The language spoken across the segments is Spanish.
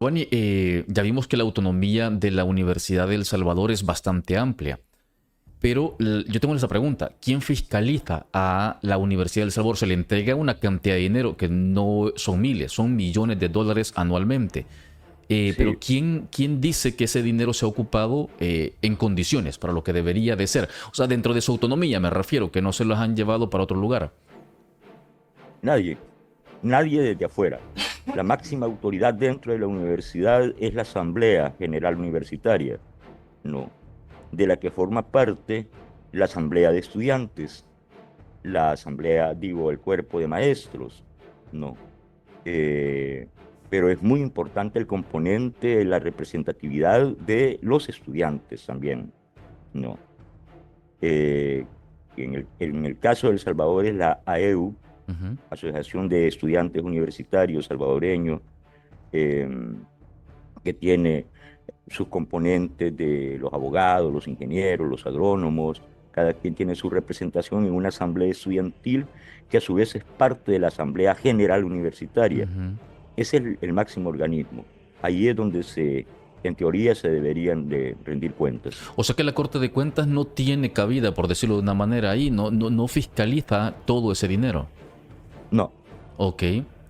Giovanni, ya vimos que la autonomía de la Universidad de El Salvador es bastante amplia, pero yo tengo esa pregunta. ¿Quién fiscaliza a la Universidad de El Salvador? Se le entrega una cantidad de dinero que no son miles, son millones de dólares anualmente. Pero Sí, ¿quién dice que ese dinero se ha ocupado en condiciones para lo que debería de ser? O sea, dentro de su autonomía me refiero, que no se los han llevado para otro lugar. nadie, nadie desde afuera. La máxima autoridad dentro de la universidad es la Asamblea General Universitaria, no, de la que forma parte la Asamblea de Estudiantes, la Asamblea, digo, el Cuerpo de Maestros, no. Eh, pero es muy importante el componente de la representatividad de los estudiantes también, no. Eh, en el caso de El Salvador es la AEU, Ujú. Asociación de Estudiantes Universitarios Salvadoreños, eh, que tiene sus componentes de los abogados, los ingenieros, los agrónomos, cada quien tiene su representación en una asamblea estudiantil que a su vez es parte de la Asamblea General Universitaria. Ujú. Es el máximo organismo. Ahí es donde en teoría, se deberían de rendir cuentas. O sea que la Corte de Cuentas no tiene cabida, por decirlo de una manera, ahí, no fiscaliza todo ese dinero. No, Ok.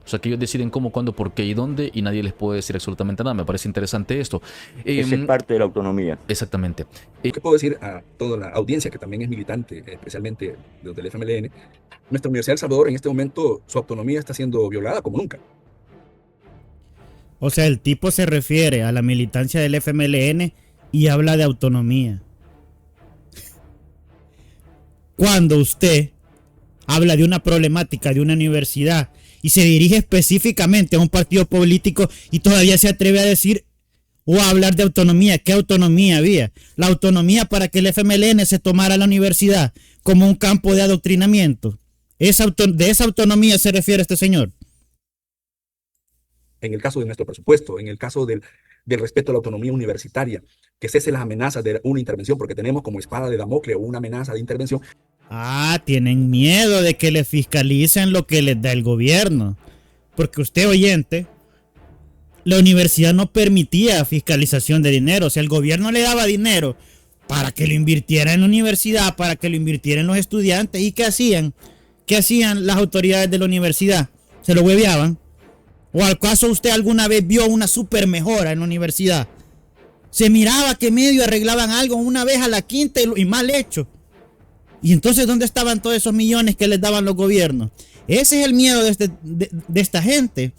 O sea que ellos deciden cómo, cuándo, por qué y dónde y nadie les puede decir absolutamente nada. Me parece interesante esto. esa es Em, parte de la autonomía. exactamente. ¿Qué puedo decir a toda la audiencia que también es militante, especialmente desde el FMLN? Nuestra Universidad de El Salvador en este momento su autonomía está siendo violada como nunca. O sea, el tipo se refiere a la militancia del FMLN y habla de autonomía. Cuando usted habla de una problemática de una universidad y se dirige específicamente a un partido político y todavía se atreve a decir o a hablar de autonomía, ¿qué autonomía había? La autonomía para que el FMLN se tomara la universidad como un campo de adoctrinamiento. De esa autonomía se refiere este señor. En el caso de nuestro presupuesto, en el caso del respeto a la autonomía universitaria, que cese las amenazas de una intervención, porque tenemos como espada de Damocleo una amenaza de intervención. Ah, tienen miedo de que le fiscalicen lo que les da el gobierno. Porque usted, oyente, la universidad no permitía fiscalización de dinero. O sea, el gobierno le daba dinero para que lo invirtiera en la universidad, para que lo invirtiera en los estudiantes. ¿Y qué hacían? ¿Qué hacían las autoridades de la universidad? ¿Se lo hueveaban? ¿O al caso usted alguna vez vio una super mejora en la universidad? Se miraba que medio arreglaban algo una vez a la quinta y mal hecho. Y entonces, ¿dónde estaban todos esos millones que les daban los gobiernos? Ese es el miedo de esta gente.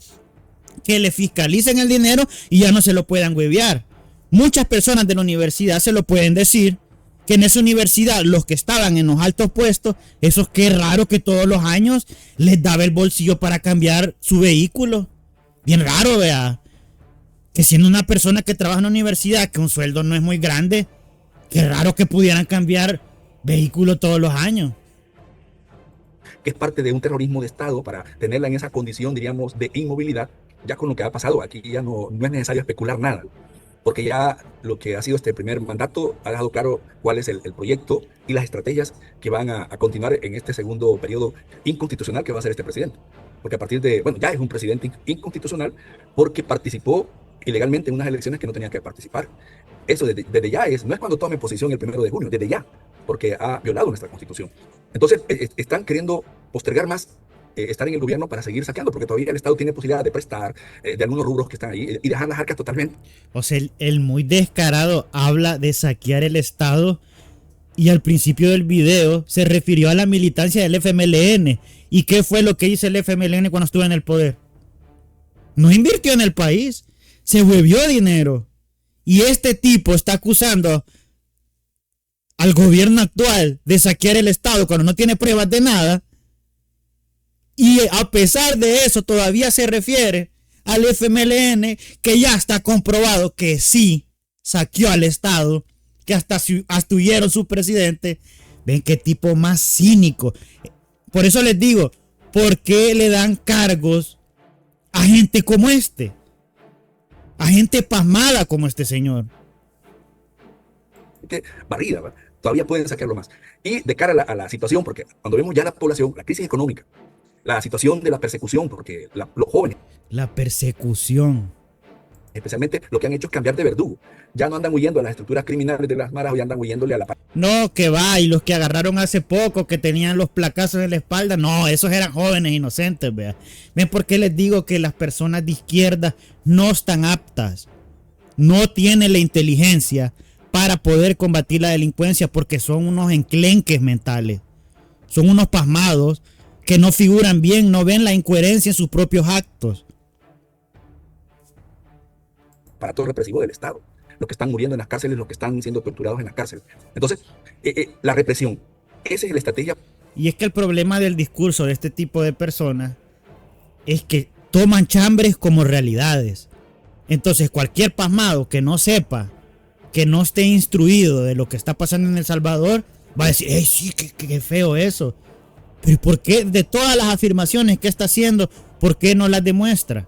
Que le fiscalicen el dinero y ya no se lo puedan huevear. Muchas personas de la universidad se lo pueden decir, que en esa universidad los que estaban en los altos puestos, esos qué raro que todos los años les daba el bolsillo para cambiar su vehículo. Bien raro, vea. Que siendo una persona que trabaja en la universidad, que un sueldo no es muy grande, qué raro que pudieran cambiar vehículo todos los años. Que es parte de un terrorismo de Estado para tenerla en esa condición, diríamos, de inmovilidad. Ya con lo que ha pasado, aquí ya no es necesario especular nada, porque ya lo que ha sido este primer mandato ha dejado claro cuál es el proyecto y las estrategias que van a continuar en este segundo periodo inconstitucional que va a ser este presidente. Porque a partir de, bueno, ya es un presidente inconstitucional porque participó ilegalmente en unas elecciones que no tenía que participar. Eso desde ya no es cuando tome posición el 1 de junio, desde ya, porque ha violado nuestra constitución. Entonces, están queriendo postergar más estar en el gobierno para seguir saqueando, porque todavía el Estado tiene posibilidad de prestar de algunos rubros que están ahí y dejar las arcas totalmente. O sea, el muy descarado habla de saquear el Estado y al principio del video se refirió a la militancia del FMLN. ¿Y qué fue lo que hizo el FMLN cuando estuvo en el poder? No invirtió en el país, se huevió dinero. Y este tipo está acusando al gobierno actual de saquear el Estado cuando no tiene pruebas de nada. Y a pesar de eso todavía se refiere al FMLN, que ya está comprobado que sí saqueó al Estado, que hasta huyeron su presidente. Ven qué tipo más cínico. Por eso les digo, ¿por qué le dan cargos a gente como este? A gente pasmada como este señor. Que barrida, ¿verdad? Todavía pueden sacarlo más. Y de cara a la situación, porque cuando vemos ya la población, la crisis económica, la situación de la persecución, porque los jóvenes. La persecución. Especialmente lo que han hecho es cambiar de verdugo. Ya no andan huyendo a las estructuras criminales de las maras, hoy andan huyéndole a la... No, que va, y los que agarraron hace poco, que tenían los placazos en la espalda, no, esos eran jóvenes inocentes, vea. ¿Ven por qué les digo que las personas de izquierda no están aptas? No tienen la inteligencia para poder combatir la delincuencia porque son unos enclenques mentales. Son unos pasmados que no figuran bien, no ven la incoherencia en sus propios actos. Aparato represivo del Estado. Los que están muriendo en las cárceles, los que están siendo torturados en las cárceles. Entonces, la represión, esa es la estrategia. Y es que el problema del discurso de este tipo de personas es que toman chambres como realidades. Entonces, cualquier pasmado que no sepa, que no esté instruido de lo que está pasando en El Salvador, va a decir, ¡ey, sí, qué feo eso! Pero ¿por qué de todas las afirmaciones que está haciendo, por qué no las demuestra?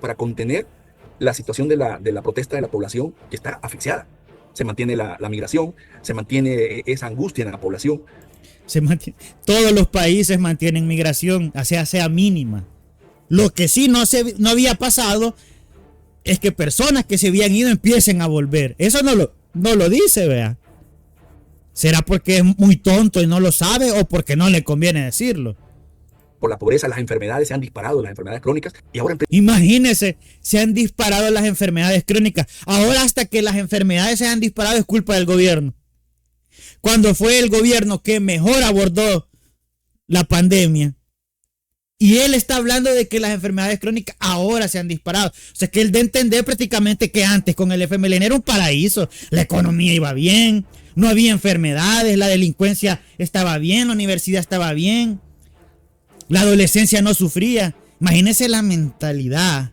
Para contener la situación de la protesta de la población que está asfixiada. Se mantiene la migración, se mantiene esa angustia en la población. Todos los países mantienen migración, sea mínima. Lo que sí no había pasado es que personas que se habían ido empiecen a volver. Eso no lo dice, vea. ¿Será porque es muy tonto y no lo sabe o porque no le conviene decirlo? Por la pobreza, las enfermedades se han disparado, las enfermedades crónicas. Y ahora imagínense, se han disparado las enfermedades crónicas. Ahora hasta que las enfermedades se han disparado es culpa del gobierno. Cuando fue el gobierno que mejor abordó la pandemia. Y él está hablando de que las enfermedades crónicas ahora se han disparado. O sea que él da a entender prácticamente que antes con el FMLN era un paraíso. La economía iba bien, no había enfermedades, la delincuencia estaba bien, la universidad estaba bien. La adolescencia no sufría. Imagínense la mentalidad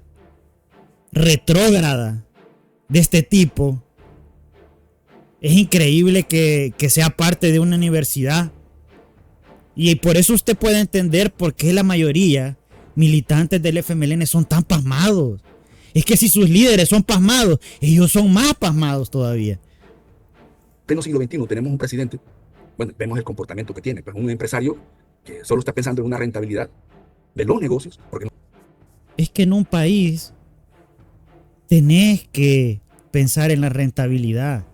retrógrada de este tipo. Es increíble que sea parte de una universidad. Y por eso usted puede entender por qué la mayoría militantes del FMLN son tan pasmados. Es que si sus líderes son pasmados, ellos son más pasmados todavía. En pleno siglo XXI tenemos un presidente, bueno, vemos el comportamiento que tiene, pues un empresario que solo está pensando en una rentabilidad de los negocios. Es que en un país tenés que pensar en la rentabilidad,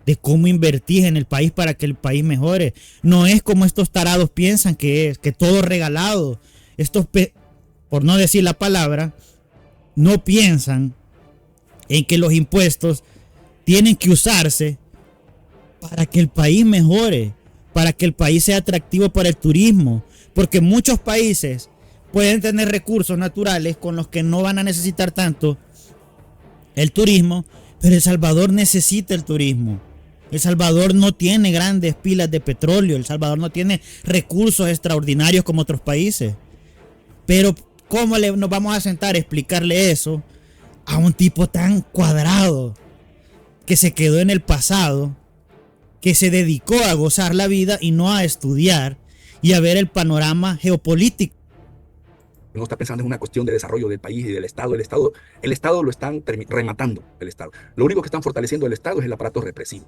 de cómo invertir en el país para que el país mejore. No es como estos tarados piensan que es, que todo regalado. Estos, por no decir la palabra, no piensan en que los impuestos tienen que usarse para que el país mejore, para que el país sea atractivo para el turismo, porque muchos países pueden tener recursos naturales con los que no van a necesitar tanto el turismo, pero El Salvador necesita el turismo. El Salvador no tiene grandes pilas de petróleo, El Salvador no tiene recursos extraordinarios como otros países. Pero ¿cómo nos vamos a sentar a explicarle eso a un tipo tan cuadrado que se quedó en el pasado, que se dedicó a gozar la vida y no a estudiar y a ver el panorama geopolítico? No está pensando en una cuestión de desarrollo del país y del Estado. El Estado lo están rematando, el Estado. Lo único que están fortaleciendo el Estado es el aparato represivo,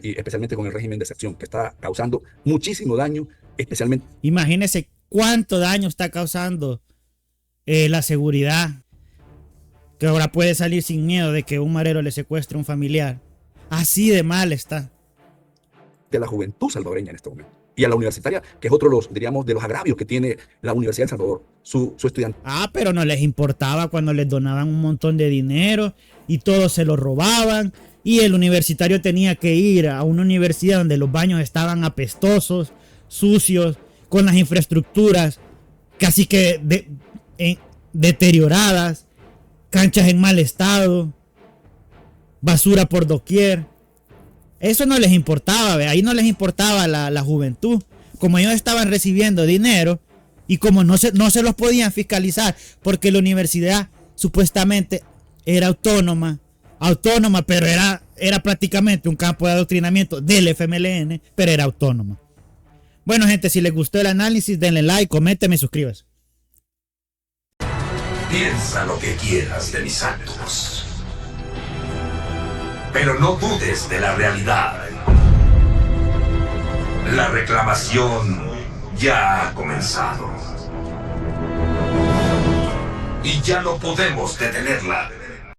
y especialmente con el régimen de excepción, que está causando muchísimo daño, especialmente. Imagínese cuánto daño está causando la seguridad, que ahora puede salir sin miedo de que un marero le secuestre a un familiar. Así de mal está. De la juventud salvadoreña en este momento. Y a la universitaria, que es otro de los agravios que tiene la Universidad de El Salvador, su estudiante. Pero no les importaba cuando les donaban un montón de dinero y todos se lo robaban. Y el universitario tenía que ir a una universidad donde los baños estaban apestosos, sucios, con las infraestructuras casi que deterioradas, canchas en mal estado, basura por doquier. Eso no les importaba, ahí no les importaba la juventud. Como ellos estaban recibiendo dinero y como no se los podían fiscalizar porque la universidad supuestamente era autónoma, pero era prácticamente un campo de adoctrinamiento del FMLN, pero era autónoma. Bueno, gente, si les gustó el análisis, denle like, coméntenme y suscríbanse. Piensa lo que quieras de mis actos, pero no dudes de la realidad. La reclamación ya ha comenzado. Y ya no podemos detenerla.